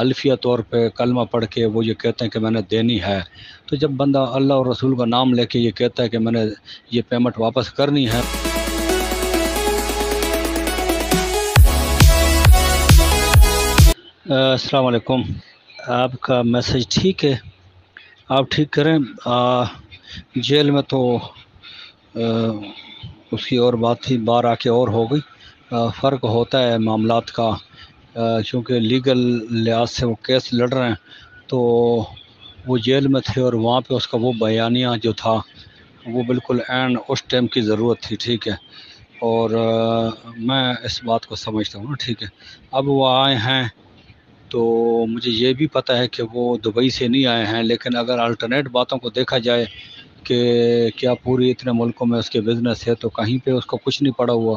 حلفیہ طور پہ کلمہ پڑھ کے وہ یہ کہتے ہیں کہ میں نے دینی ہے، تو جب بندہ اللہ اور رسول کا نام لے کے یہ کہتا ہے کہ میں نے یہ پیمنٹ واپس کرنی ہے۔ السلام علیکم، آپ کا میسج ٹھیک ہے، آپ ٹھیک کریں۔ جیل میں تو اس کی اور بات تھی، باہر آ کے اور ہو گئی۔ فرق ہوتا ہے معاملات کا، کیونکہ لیگل لحاظ سے وہ کیس لڑ رہے ہیں، تو وہ جیل میں تھے اور وہاں پہ اس کا وہ بیانیہ جو تھا وہ بالکل عین اس ٹائم کی ضرورت تھی، ٹھیک ہے، اور میں اس بات کو سمجھتا ہوں، ٹھیک ہے۔ اب وہ آئے ہیں تو مجھے یہ بھی پتہ ہے کہ وہ دبئی سے نہیں آئے ہیں، لیکن اگر الٹرنیٹ باتوں کو دیکھا جائے کہ کیا پوری اتنے ملکوں میں اس کے بزنس ہے، تو کہیں پہ اس کو کچھ نہیں پڑا ہوا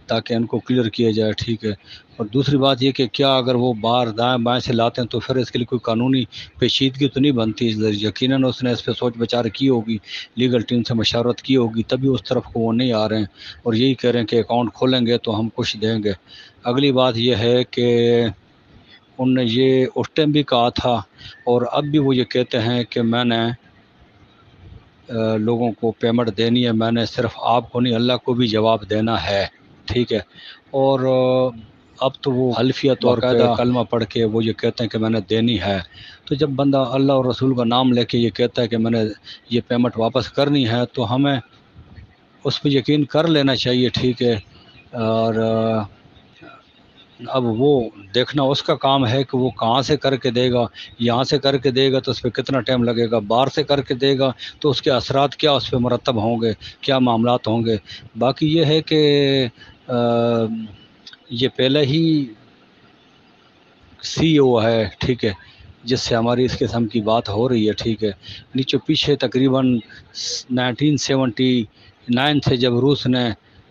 تاکہ ان کو کلیئر کیا جائے، ٹھیک ہے۔ اور دوسری بات یہ کہ کیا اگر وہ باہر دائیں بائیں سے لاتے ہیں تو پھر اس کے لیے کوئی قانونی پیچیدگی تو نہیں بنتی، یقیناً اس نے اس پہ سوچ بچار کی ہوگی، لیگل ٹیم سے مشاورت کی ہوگی، تبھی اس طرف کو وہ نہیں آ رہے ہیں اور یہی کہہ رہے ہیں کہ اکاؤنٹ کھولیں گے تو ہم کچھ دیں گے۔ اگلی بات یہ ہے کہ انہوں نے یہ اس ٹائم بھی کہا تھا اور اب بھی وہ یہ کہتے ہیں کہ میں نے لوگوں کو پیمنٹ دینی ہے، میں نے صرف آپ کو نہیں اللہ کو بھی جواب دینا ہے، ٹھیک ہے۔ اور اب تو وہ حلفیہ طور پہ کلمہ پڑھ کے وہ یہ کہتے ہیں کہ میں نے دینی ہے، تو جب بندہ اللہ اور رسول کا نام لے کے یہ کہتا ہے کہ میں نے یہ پیمنٹ واپس کرنی ہے تو ہمیں اس پہ یقین کر لینا چاہیے، ٹھیک ہے۔ اور اب وہ دیکھنا اس کا کام ہے کہ وہ کہاں سے کر کے دے گا، یہاں سے کر کے دے گا تو اس پہ کتنا ٹائم لگے گا، باہر سے کر کے دے گا تو اس کے اثرات کیا اس پہ مرتب ہوں گے، کیا معاملات ہوں گے۔ باقی یہ ہے کہ یہ پہلے ہی سی او ہے، ٹھیک ہے، جس سے ہماری اس قسم کی بات ہو رہی ہے، ٹھیک ہے۔ نیچے پیچھے تقریباً 1979 سے جب روس نے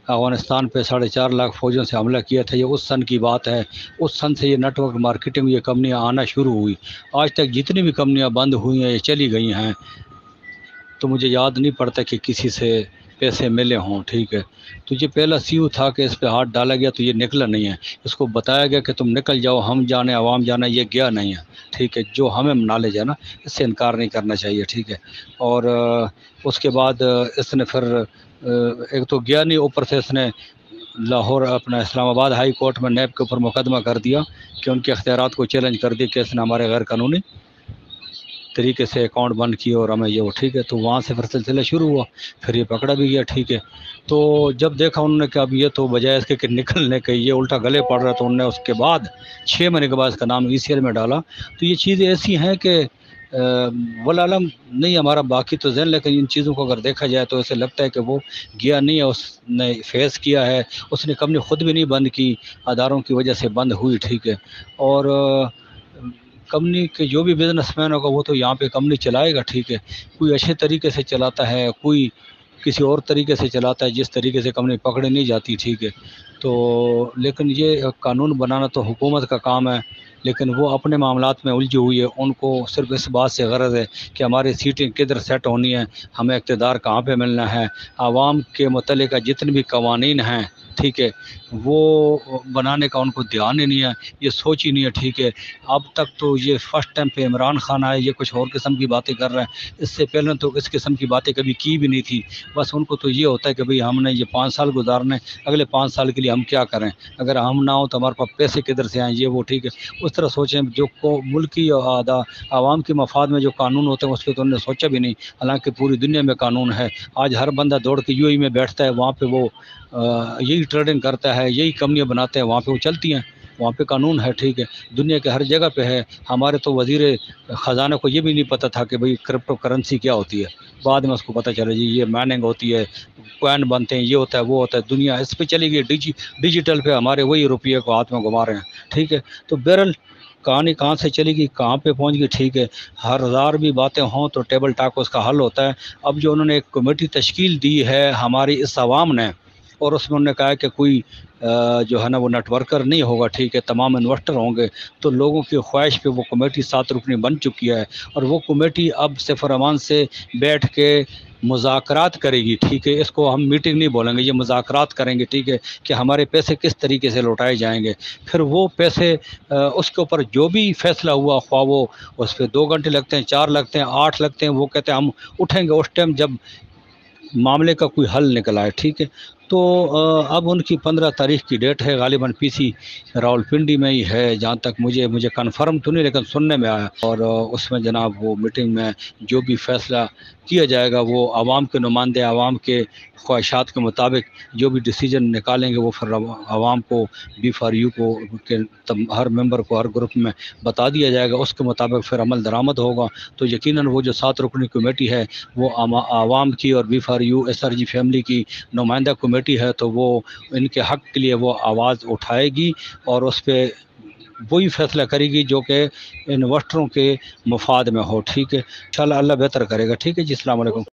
افغانستان پہ 4.5 لاکھ فوجوں سے حملہ کیا تھا، یہ اس سن کی بات ہے۔ اس سن سے یہ نیٹ ورک مارکیٹنگ یہ کمپنیاں آنا شروع ہوئی، آج تک جتنی بھی کمپنیاں بند ہوئی ہیں یہ چلی گئی ہیں، تو مجھے یاد نہیں پڑتا کہ کسی سے پیسے ملے ہوں، ٹھیک ہے۔ تو یہ پہلا سی او تھا کہ اس پہ ہاتھ ڈالا گیا تو یہ نکلا نہیں ہے، اس کو بتایا گیا کہ تم نکل جاؤ، ہم جانے عوام جانا، یہ گیا نہیں ہے، ٹھیک ہے۔ جو ہمیں نالج ہے نا، اس سے انکار نہیں کرنا چاہیے، ٹھیک ہے۔ اور اس کے بعد اس نے پھر ایک تو گیا نہیں، اوپر سے اس نے لاہور اپنا اسلام آباد ہائی کورٹ میں نیب کے اوپر مقدمہ کر دیا کہ ان کے اختیارات کو چیلنج کر دیا کہ اس نے ہمارے غیر قانونی طریقے سے اکاؤنٹ بند کیا اور ہمیں یہ وہ، ٹھیک ہے۔ تو وہاں سے پھر سلسلہ شروع ہوا، پھر یہ پکڑا بھی گیا، ٹھیک ہے۔ تو جب دیکھا انہوں نے کہ اب یہ تو بجائے اس کے کہ نکلنے کے یہ الٹا گلے پڑ رہا، تو انہوں نے اس کے بعد 6 مہینے کے بعد اس کا نام ECL میں ڈالا۔ تو یہ چیزیں ایسی ہیں کہ والعالم نہیں ہمارا باقی تو ذہن، لیکن ان چیزوں کو اگر دیکھا جائے تو ایسے لگتا ہے کہ وہ گیا نہیں ہے، اس نے فیس کیا ہے، اس نے کمپنی خود بھی نہیں بند کی، اداروں کی وجہ سے بند ہوئی، ٹھیک ہے۔ اور کمپنی کے جو بھی بزنس مین ہوگا وہ تو یہاں پہ کمپنی چلائے گا، ٹھیک ہے، کوئی اچھے طریقے سے چلاتا ہے، کوئی کسی اور طریقے سے چلاتا ہے جس طریقے سے کمپنی پکڑے نہیں جاتی، ٹھیک ہے۔ تو لیکن یہ قانون بنانا تو حکومت کا کام ہے، لیکن وہ اپنے معاملات میں الجھی ہوئی ہے، ان کو صرف اس بات سے غرض ہے کہ ہماری سیٹیں کدھر سیٹ ہونی ہیں، ہمیں اقتدار کہاں پہ ملنا ہے، عوام کے متعلقہ جتنے بھی قوانین ہیں، ٹھیک ہے، وہ بنانے کا ان کو دھیان ہی نہیں ہے، یہ سوچ ہی نہیں ہے، ٹھیک ہے۔ اب تک تو یہ فرسٹ ٹائم پہ عمران خان آئے، یہ کچھ اور قسم کی باتیں کر رہے ہیں، اس سے پہلے تو اس قسم کی باتیں کبھی کی بھی نہیں تھی۔ بس ان کو تو یہ ہوتا ہے کہ بھئی ہم نے یہ 5 سال گزارنے، اگلے 5 سال کے لیے ہم کیا کریں، اگر ہم نہ ہوں تو ہمارے پاس پیسے کدھر سے آئیں، یہ وہ، ٹھیک ہے۔ اس طرح سوچیں، جو ملکی عوام کے مفاد میں جو قانون ہوتے ہیں اس پہ تو انہوں نے سوچا بھی نہیں، حالانکہ پوری دنیا میں قانون ہے۔ آج ہر بندہ دوڑ کے UAE میں بیٹھتا ہے، وہاں پہ وہ یہی ٹریڈنگ کرتا ہے، یہی کمپنیاں بناتے ہیں، وہاں پہ وہ چلتی ہیں، وہاں پہ قانون ہے، ٹھیک ہے، دنیا کے ہر جگہ پہ ہے۔ ہمارے تو وزیر خزانہ کو یہ بھی نہیں پتہ تھا کہ بھئی کرپٹو کرنسی کیا ہوتی ہے، بعد میں اس کو پتہ چلا جی یہ مائننگ ہوتی ہے، کوائن بنتے ہیں، یہ ہوتا ہے وہ ہوتا ہے، دنیا اس پہ چلی گئی، ڈیجیٹل پہ ہمارے وہی روپیے کو ہاتھ میں گھما رہے ہیں، ٹھیک ہے۔ تو بہرحال کہانی کہاں سے چلے گی، کہاں پہ پہنچ گئی، ٹھیک ہے۔ ہر ہزار بھی باتیں ہوں تو ٹیبل ٹاک اس کا حل ہوتا ہے۔ اب جو انہوں نے ایک کمیٹی تشکیل دی ہے ہماری اس عوام نے، اور اس میں انہوں نے کہا ہے کہ کوئی جو ہے نا وہ نیٹ ورکر نہیں ہوگا، ٹھیک ہے، تمام انویسٹر ہوں گے، تو لوگوں کی خواہش پہ وہ کمیٹی 7 رکنی بن چکی ہے، اور وہ کمیٹی اب صفر امان سے بیٹھ کے مذاکرات کرے گی، ٹھیک ہے، اس کو ہم میٹنگ نہیں بولیں گے، یہ مذاکرات کریں گے، ٹھیک ہے، کہ ہمارے پیسے کس طریقے سے لوٹائے جائیں گے، پھر وہ پیسے اس کے اوپر جو بھی فیصلہ ہوا، خواہ وہ اس پہ 2 گھنٹے لگتے ہیں، 4 لگتے ہیں، 8 لگتے ہیں، وہ کہتے ہیں ہم اٹھیں گے اس ٹائم جب معاملے کا کوئی حل نکل آئے، ٹھیک ہے۔ تو اب ان کی 15 تاریخ کی ڈیٹ ہے، غالباً پی سی راولپنڈی میں ہی ہے، جہاں تک مجھے کنفرم تو نہیں لیکن سننے میں آیا، اور اس میں جناب وہ میٹنگ میں جو بھی فیصلہ کیا جائے گا وہ عوام کے نمائندے عوام کے خواہشات کے مطابق جو بھی ڈیسیجن نکالیں گے وہ پھر عوام کو B4U کو ہر ممبر کو ہر گروپ میں بتا دیا جائے گا، اس کے مطابق پھر عمل درآمد ہوگا۔ تو یقیناً وہ جو 7 رکنی کمیٹی ہے وہ عوام کی اور B4U SRG فیملی کی نمائندہ کمیٹی ہے، تو وہ ان کے حق کے لیے وہ آواز اٹھائے گی اور اس پہ وہی فیصلہ کرے گی جو کہ انویسٹروں کے مفاد میں ہو، ٹھیک ہے۔ انشاءاللہ اللہ بہتر کرے گا، ٹھیک ہے جی، السلام علیکم۔